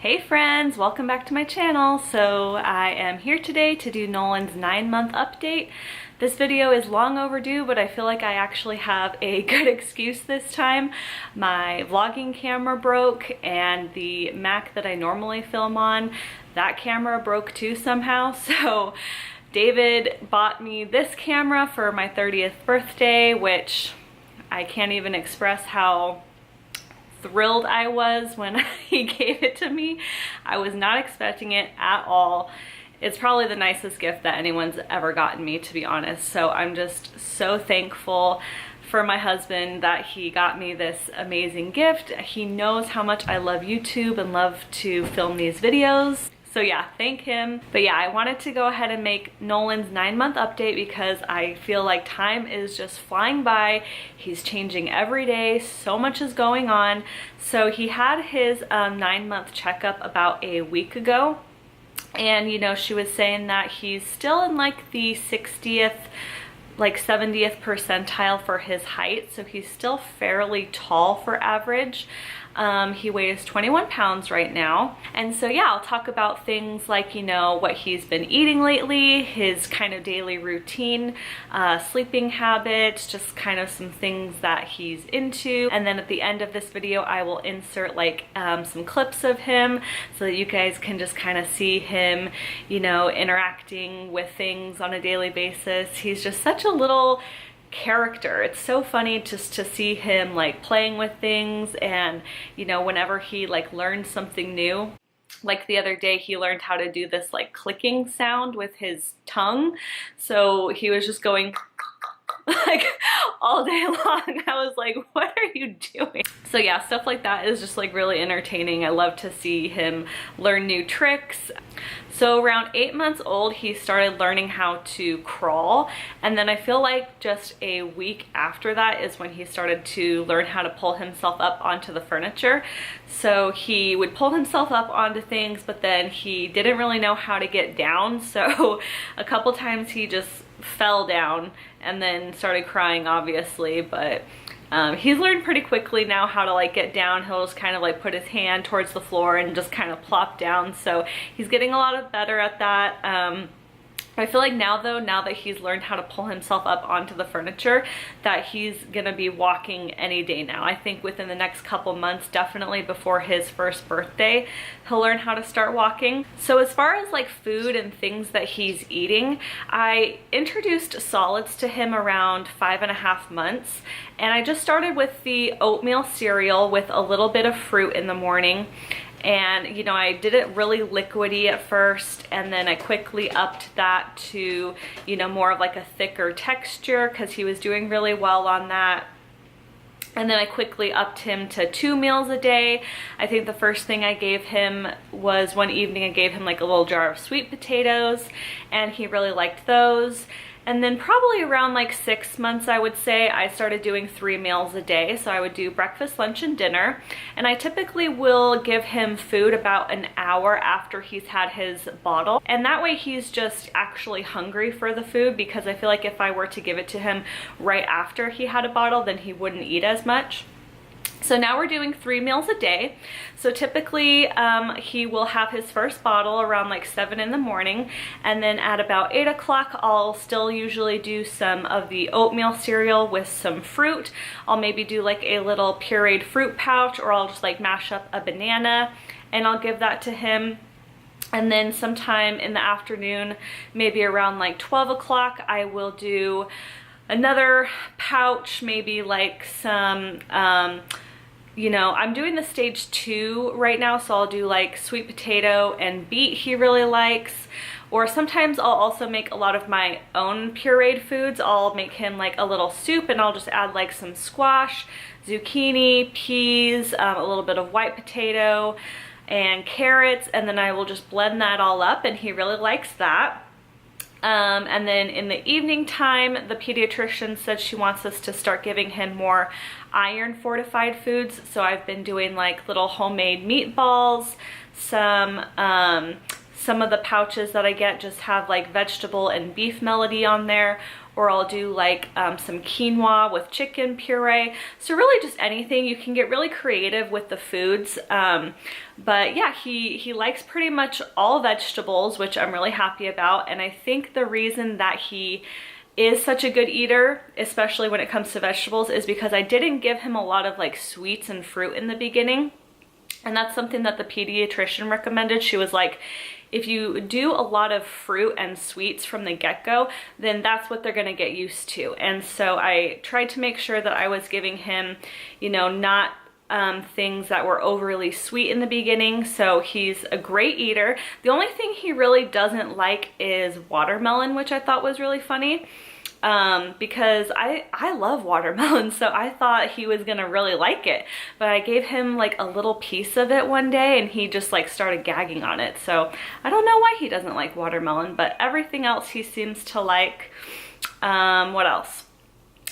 Hey friends, welcome back to my channel. So I am here today to do Nolan's 9-month update. This video is long overdue, but I feel like I actually have a good excuse this time. My vlogging camera broke and the Mac that I normally film on, that camera broke too somehow. So David bought me this camera for my 30th birthday, which I can't even express how thrilled I was when he gave it to me. I was not expecting it at all. It's probably the nicest gift that anyone's ever gotten me, to be honest. So I'm just so thankful for my husband that he got me this amazing gift. He knows how much I love YouTube and love to film these videos. So yeah, thank him. But yeah, I wanted to go ahead and make Nolan's 9-month update because I feel like time is just flying by. He's changing every day. So much is going on. So he had his 9-month checkup about a week ago. And you know, she was saying that he's still in like the 60th, like 70th percentile for his height. So he's still fairly tall for average. He weighs 21 pounds right now. And so yeah, I'll talk about things like, you know, what he's been eating lately, his kind of daily routine, sleeping habits, just kind of some things that he's into. And then at the end of this video, I will insert like some clips of him so that you guys can just kind of see him, you know, interacting with things on a daily basis. He's just such a little character. It's so funny just to see him like playing with things, and you know, whenever he like learns something new, like the other day he learned how to do this like clicking sound with his tongue. So he was just going like all day long. I was like, what are you doing? So yeah, stuff like that is just like really entertaining. I love to see him learn new tricks. So around 8 months old, he started learning how to crawl. And then I feel like just a week after that is when he started to learn how to pull himself up onto the furniture. So he would pull himself up onto things, but then he didn't really know how to get down. So a couple times he just fell down and then started crying, obviously, but he's learned pretty quickly now how to like get down. He'll just kind of like put his hand towards the floor and just kind of plop down. So he's getting a lot better at that. I feel like now though, now that he's learned how to pull himself up onto the furniture, that he's gonna be walking any day now. I think within the next couple months, definitely before his first birthday, he'll learn how to start walking. So as far as like food and things that he's eating, I introduced solids to him around 5.5 months. And I just started with the oatmeal cereal with a little bit of fruit in the morning. And you know, I did it really liquidy at first, and then I quickly upped that to, you know, more of like a thicker texture because he was doing really well on that. And then I quickly upped him to 2 meals a day. I think the first thing I gave him was one evening I gave him like a little jar of sweet potatoes, and he really liked those. And then probably around like 6 months, I would say, I started doing 3 meals a day. So I would do breakfast, lunch, and dinner. And I typically will give him food about an hour after he's had his bottle. And that way he's just actually hungry for the food, because I feel like if I were to give it to him right after he had a bottle, then he wouldn't eat as much. So now we're doing 3 meals a day. So typically he will have his first bottle around like 7 in the morning, and then at about 8 o'clock I'll still usually do some of the oatmeal cereal with some fruit. I'll maybe do like a little pureed fruit pouch, or I'll just like mash up a banana and I'll give that to him. And then sometime in the afternoon, maybe around like 12 o'clock, I will do another pouch, maybe like some you know, I'm doing the stage 2 right now, so I'll do like sweet potato and beet he really likes. Or sometimes I'll also make a lot of my own pureed foods. I'll make him like a little soup, and I'll just add like some squash, zucchini, peas, a little bit of white potato and carrots, and then I will just blend that all up, and he really likes that. And then in the evening time, the pediatrician said she wants us to start giving him more iron fortified foods. So I've been doing like little homemade meatballs, some some of the pouches that I get just have like vegetable and beef melody on there, or I'll do like some quinoa with chicken puree. So really just anything. You can get really creative with the foods. But yeah, he likes pretty much all vegetables, which I'm really happy about. And I think the reason that he is such a good eater, especially when it comes to vegetables, is because I didn't give him a lot of like sweets and fruit in the beginning. And that's something that the pediatrician recommended. She was like, if you do a lot of fruit and sweets from the get-go, then that's what they're gonna get used to. And so I tried to make sure that I was giving him, you know, not things that were overly sweet in the beginning. So he's a great eater. The only thing he really doesn't like is watermelon, which I thought was really funny. Because I love watermelon, so I thought he was gonna really like it. But I gave him like a little piece of it one day and he just like started gagging on it. So I don't know why he doesn't like watermelon, but everything else he seems to like. What else?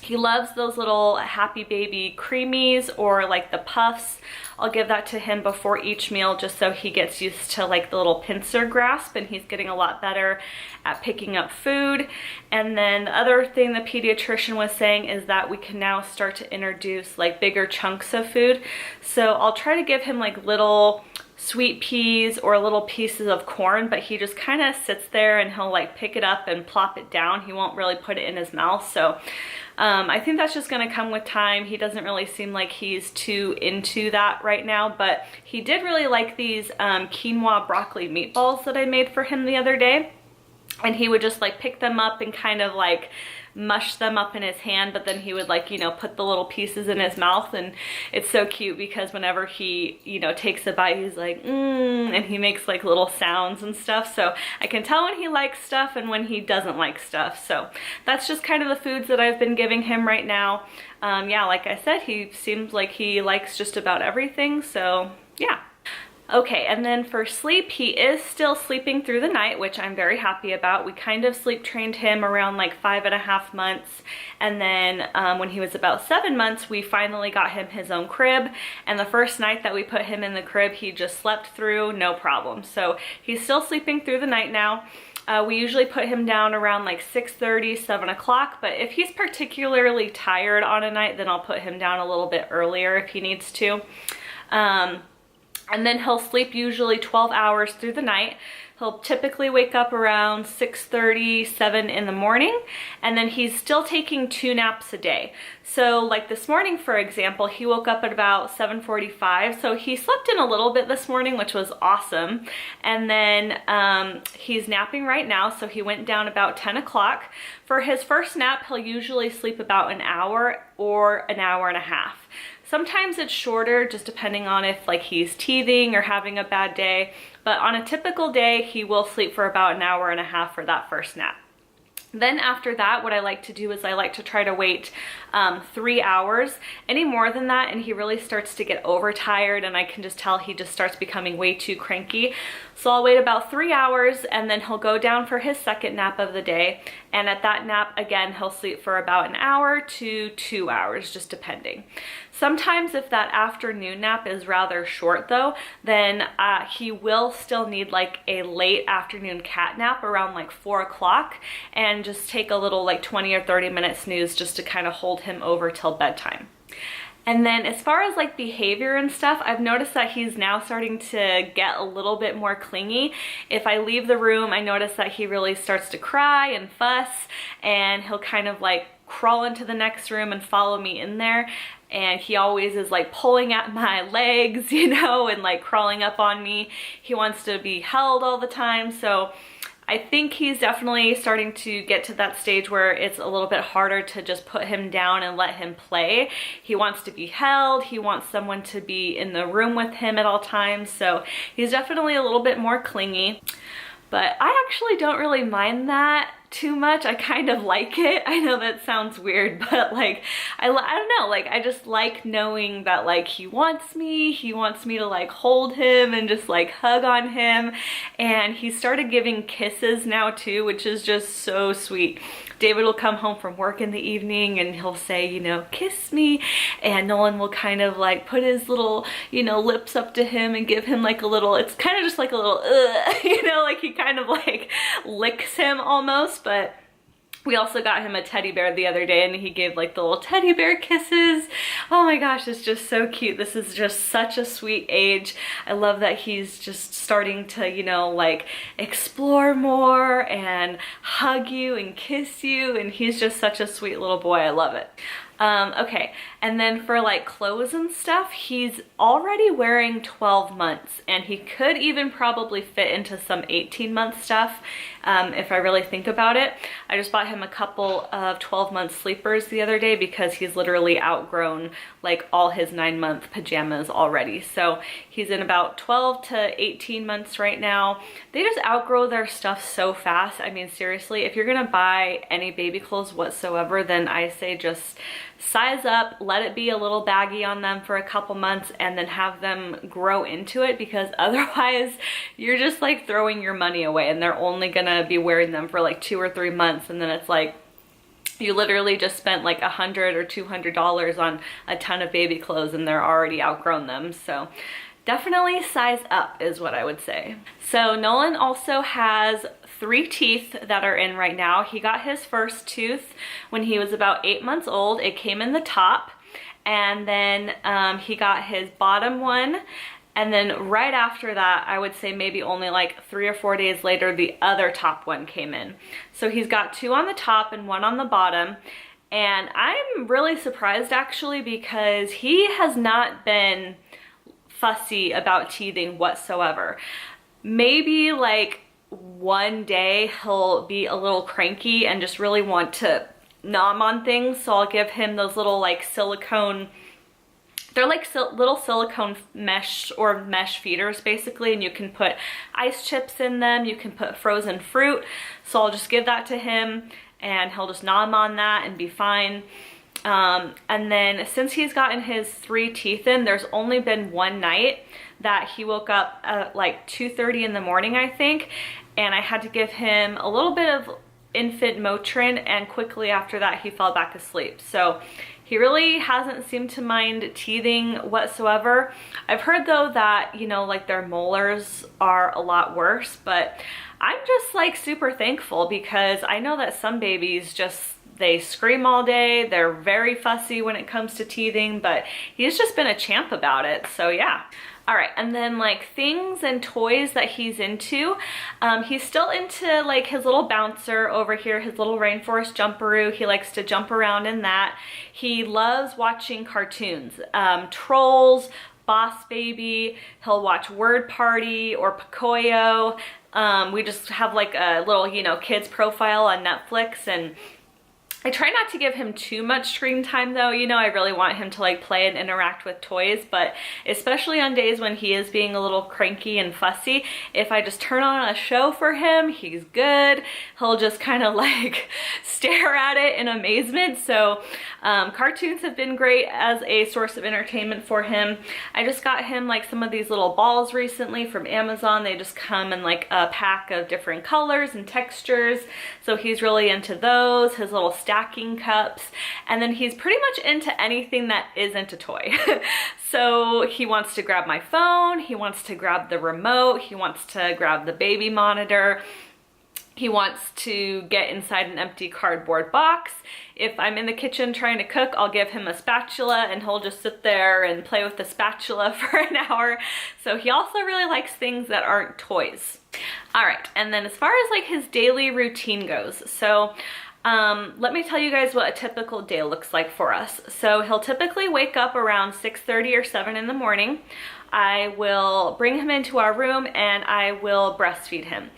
He loves those little Happy Baby creamies or like the puffs. I'll give that to him before each meal just so he gets used to like the little pincer grasp, and he's getting a lot better at picking up food. And then the other thing the pediatrician was saying is that we can now start to introduce like bigger chunks of food. So I'll try to give him like little sweet peas or little pieces of corn, but he just kind of sits there and he'll like pick it up and plop it down. He won't really put it in his mouth. So I think that's just gonna come with time. He doesn't really seem like he's too into that right now, but he did really like these quinoa broccoli meatballs that I made for him the other day. And he would just like pick them up and kind of like mush them up in his hand, but then he would like, you know, put the little pieces in his mouth. And it's so cute because whenever he, you know, takes a bite, he's like, and he makes like little sounds and stuff. So I can tell when he likes stuff and when he doesn't like stuff. So that's just kind of the foods that I've been giving him right now. Yeah, like I said, he seems like he likes just about everything. So yeah. Okay, and then for sleep, he is still sleeping through the night, which I'm very happy about. We kind of sleep trained him around like 5.5 months. And then when he was about 7 months, we finally got him his own crib. And the first night that we put him in the crib, he just slept through, no problem. So he's still sleeping through the night now. We usually put him down around like 6:30, 7 o'clock, but if he's particularly tired on a night, then I'll put him down a little bit earlier if he needs to. And then he'll sleep usually 12 hours through the night. He'll typically wake up around 6:30, 7 in the morning, and then he's still taking 2 naps a day. So like this morning, for example, he woke up at about 7:45, so he slept in a little bit this morning, which was awesome. And then he's napping right now, so he went down about 10 o'clock. For his first nap, he'll usually sleep about an hour or an hour and a half. Sometimes it's shorter, just depending on if like he's teething or having a bad day. But on a typical day, he will sleep for about an hour and a half for that first nap. Then after that, what I like to do is I like to try to wait 3 hours. Any more than that, and he really starts to get overtired, and I can just tell he just starts becoming way too cranky. So I'll wait about 3 hours, and then he'll go down for his second nap of the day. And at that nap, again, he'll sleep for about an hour to 2 hours, just depending. Sometimes if that afternoon nap is rather short though, then he will still need like a late afternoon cat nap around like 4 o'clock, and just take a little like 20 or 30 minute snooze just to kind of hold him over till bedtime. And then as far as like behavior and stuff, I've noticed that he's now starting to get a little bit more clingy. If I leave the room, I notice that he really starts to cry and fuss, and he'll kind of like crawl into the next room and follow me in there. And he always is like pulling at my legs, you know, and like crawling up on me. He wants to be held all the time. So I think he's definitely starting to get to that stage where it's a little bit harder to just put him down and let him play. He wants to be held. He wants someone to be in the room with him at all times. So he's definitely a little bit more clingy. But I actually don't really mind that too much. I kind of like it. I know that sounds weird, but like I don't know, like I just like knowing that like he wants me to like hold him and just like hug on him. And he started giving kisses now too, which is just so sweet. David will come home from work in the evening and he'll say, you know, kiss me, and Nolan will kind of like put his little, you know, lips up to him and give him like a little, it's kind of just like a little you know, like he kind of like licks him almost. But we also got him a teddy bear the other day and he gave like the little teddy bear kisses. Oh my gosh, it's just so cute. This is just such a sweet age. I love that he's just starting to, you know, like explore more and hug you and kiss you, and he's just such a sweet little boy. I love it. Okay, and then for like clothes and stuff, he's already wearing 12 months, and he could even probably fit into some 18-month stuff if I really think about it. I just bought him a couple of 12-month sleepers the other day because he's literally outgrown like all his 9-month pajamas already. So he's in about 12 to 18 months right now. They just outgrow their stuff so fast. I mean, seriously, if you're gonna buy any baby clothes whatsoever, then I say just size up, let it be a little baggy on them for a couple months, and then have them grow into it, because otherwise you're just like throwing your money away and they're only gonna be wearing them for like 2 or 3 months, and then it's like you literally just spent like $100 or $200 on a ton of baby clothes and they're already outgrown them. So definitely size up is what I would say. So Nolan also has 3 teeth that are in right now. He got his first tooth when he was about 8 months old. It came in the top, and then he got his bottom one, and then right after that, I would say maybe only like 3 or 4 days later, the other top one came in. So he's got 2 on the top and 1 on the bottom. And I'm really surprised actually, because he has not been fussy about teething whatsoever. Maybe like one day he'll be a little cranky and just really want to nom on things, so I'll give him those little like silicone, they're like little silicone mesh or mesh feeders basically, and you can put ice chips in them, you can put frozen fruit, so I'll just give that to him and he'll just nom on that and be fine. And then since he's gotten his 3 teeth in, there's only been one night that he woke up at like 2:30 in the morning, I think, and I had to give him a little bit of infant Motrin, and quickly after that he fell back asleep. So he really hasn't seemed to mind teething whatsoever. I've heard though that, you know, like their molars are a lot worse, but I'm just like super thankful, because I know that some babies just, they scream all day, they're very fussy when it comes to teething, but he's just been a champ about it, so yeah. All right, and then like things and toys that he's into. He's still into like his little bouncer over here, his little rainforest jumperoo. He likes to jump around in that. He loves watching cartoons, Trolls, Boss Baby. He'll watch Word Party or Pocoyo. We just have like a little, you know, kids profile on Netflix, and I try not to give him too much screen time though. You know, I really want him to like play and interact with toys, but especially on days when he is being a little cranky and fussy, if I just turn on a show for him, he's good. He'll just kind of like stare at it in amazement. So cartoons have been great as a source of entertainment for him. I just got him like some of these little balls recently from Amazon. They just come in like a pack of different colors and textures. So he's really into those, his little stacking cups, and then he's pretty much into anything that isn't a toy. So he wants to grab my phone, he wants to grab the remote, he wants to grab the baby monitor, he wants to get inside an empty cardboard box. If I'm in the kitchen trying to cook, I'll give him a spatula and he'll just sit there and play with the spatula for an hour. So he also really likes things that aren't toys. All right, and then as far as like his daily routine goes, so let me tell you guys what a typical day looks like for us. So he'll typically wake up around 6:30 or 7 in the morning. I will bring him into our room and I will breastfeed him.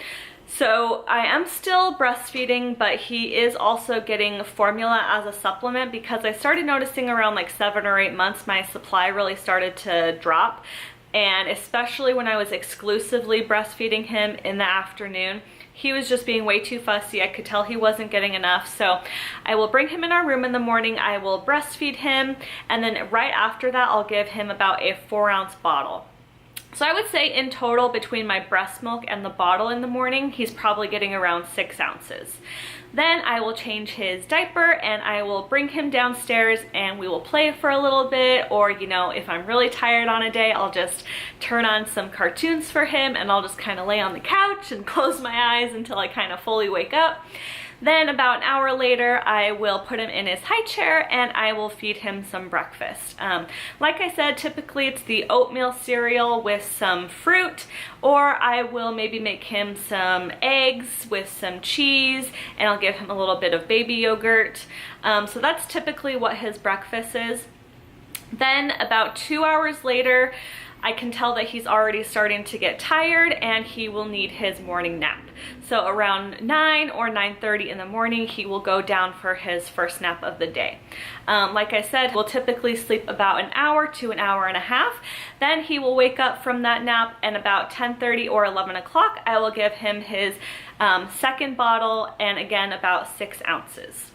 So I am still breastfeeding, but he is also getting formula as a supplement, because I started noticing around like 7 or 8 months my supply really started to drop. And especially when I was exclusively breastfeeding him in the afternoon, he was just being way too fussy. I could tell he wasn't getting enough. So I will bring him in our room in the morning, I will breastfeed him, and then right after that I'll give him about a 4-ounce bottle. So I would say in total between my breast milk and the bottle in the morning, he's probably getting around 6 ounces. Then I will change his diaper and I will bring him downstairs and we will play for a little bit, or you know, if I'm really tired on a day, I'll just turn on some cartoons for him and I'll just kind of lay on the couch and close my eyes until I kind of fully wake up. Then about an hour later, I will put him in his high chair and I will feed him some breakfast. Like I said, typically it's the oatmeal cereal with some fruit, or I will maybe make him some eggs with some cheese, and I'll give him a little bit of baby yogurt. So that's typically what his breakfast is. Then about 2 hours later, I can tell that he's already starting to get tired and he will need his morning nap. So around 9 or 9:30 in the morning, he will go down for his first nap of the day. Like I said, we'll typically sleep about an hour to an hour and a half. Then he will wake up from that nap, and about 10:30 or 11 o'clock, I will give him his second bottle, and again about 6 ounces.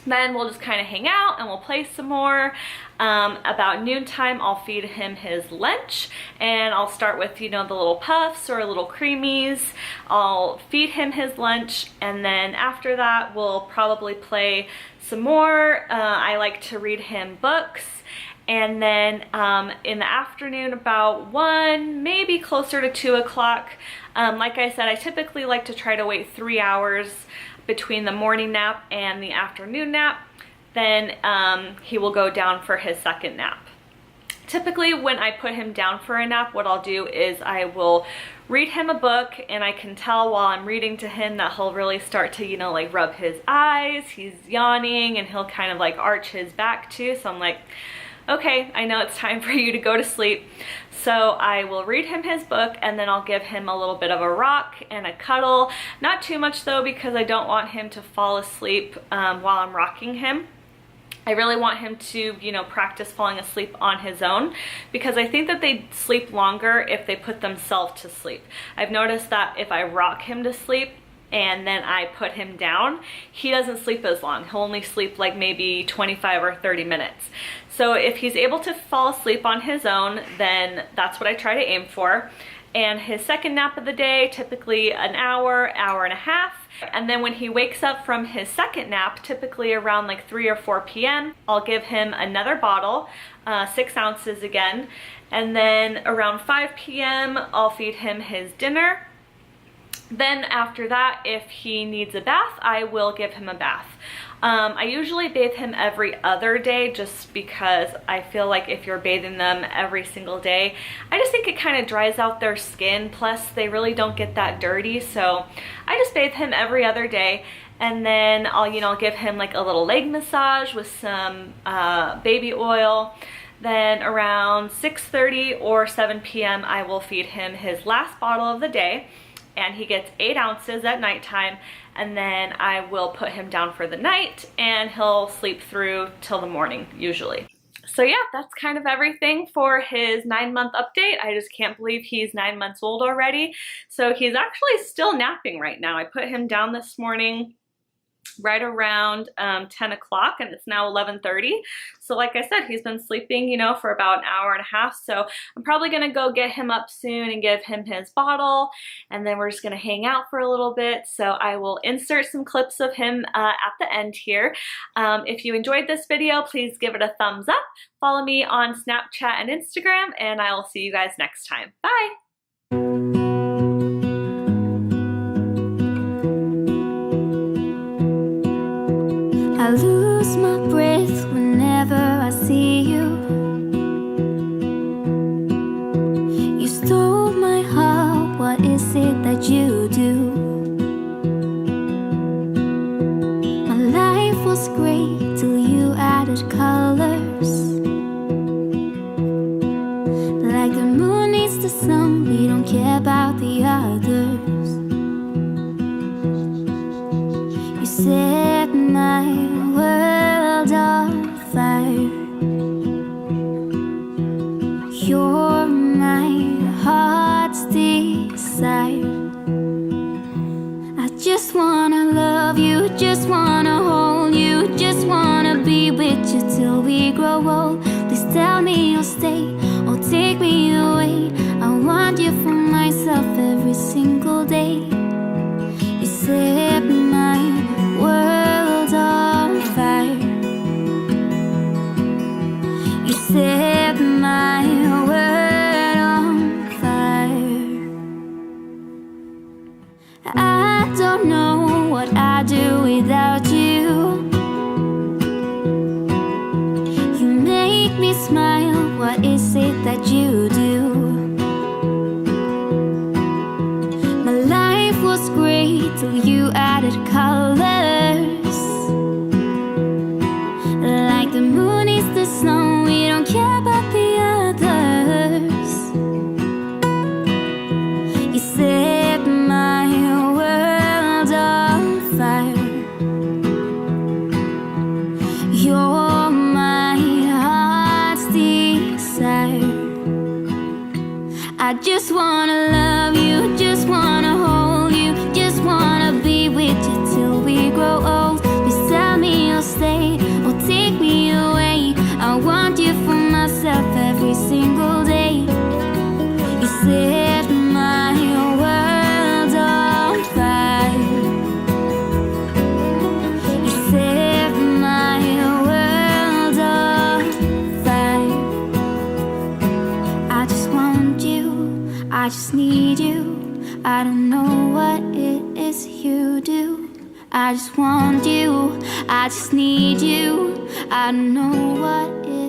Then we'll just kind of hang out and we'll play some more. About noontime, I'll feed him his lunch, and I'll start with, you know, the little puffs or little creamies. I'll feed him his lunch, and then after that, we'll probably play some more. I like to read him books. And then in the afternoon, about 1, maybe closer to 2 o'clock, like I said, I typically like to try to wait 3 hours between the morning nap and the afternoon nap. Then he will go down for his second nap. Typically when I put him down for a nap, what I'll do is I will read him a book, and I can tell while I'm reading to him that he'll really start to, you know, like rub his eyes, he's yawning, and he'll kind of like arch his back too. So I'm like, okay, I know it's time for you to go to sleep. So I will read him his book, and then I'll give him a little bit of a rock and a cuddle. Not too much though, because I don't want him to fall asleep while I'm rocking him. I really want him to, you know, practice falling asleep on his own, because I think that they sleep longer if they put themselves to sleep. I've noticed that if I rock him to sleep and then I put him down, he doesn't sleep as long. He'll only sleep like maybe 25 or 30 minutes. So if he's able to fall asleep on his own, then that's what I try to aim for. And his second nap of the day, typically an hour, hour and a half. And then when he wakes up from his second nap, typically around like 3 or 4 p.m., I'll give him another bottle, 6 ounces again. And then around 5 p.m., I'll feed him his dinner. Then after that, if he needs a bath, I will give him a bath. I usually bathe him every other day, just because I feel like if you're bathing them every single day, I just think it kind of dries out their skin. Plus they really don't get that dirty. So I just bathe him every other day. And then I'll, you know, give him like a little leg massage with some baby oil. Then around 6:30 or 7 p.m. I will feed him his last bottle of the day, and he gets 8 ounces at nighttime, and then I will put him down for the night and he'll sleep through till the morning usually. So yeah, that's kind of everything for his 9-month update. I just can't believe he's 9 months old already. So he's actually still napping right now. I put him down this morning right around 10 o'clock, and it's now 11:30. So like I said, he's been sleeping, you know, for about an hour and a half. So I'm probably gonna go get him up soon and give him his bottle, and then we're just gonna hang out for a little bit. So I will insert some clips of him at the end here. If you enjoyed this video, please give it a thumbs up. Follow me on Snapchat and Instagram, and I will see you guys next time. Bye. I lose my breath whenever I see you. You stole my heart, what is it that you do? My life was great till you added colors. Like the moon needs the sun, we don't care about the others. You set my world on fire. You're my heart's desire. I just wanna love you, just wanna hold you, just wanna be with you till we grow old. Please tell me you'll stay or take me away. I I don't know what I'd do without you. You make me smile, what is it that you do? My life was great till you added colors. Like the moon is the snow, we don't care about the others. You set my world on fire. You're my heart's desire. I just wanna love you, just wanna hold you, just wanna be with you till we grow old. Please tell me you'll stay or take me away. I want you for myself every single day. You set my world on fire. You set my world on fire. I just want you, I just need you. I don't know what it is you do. I just want you, I just need you. I don't know what it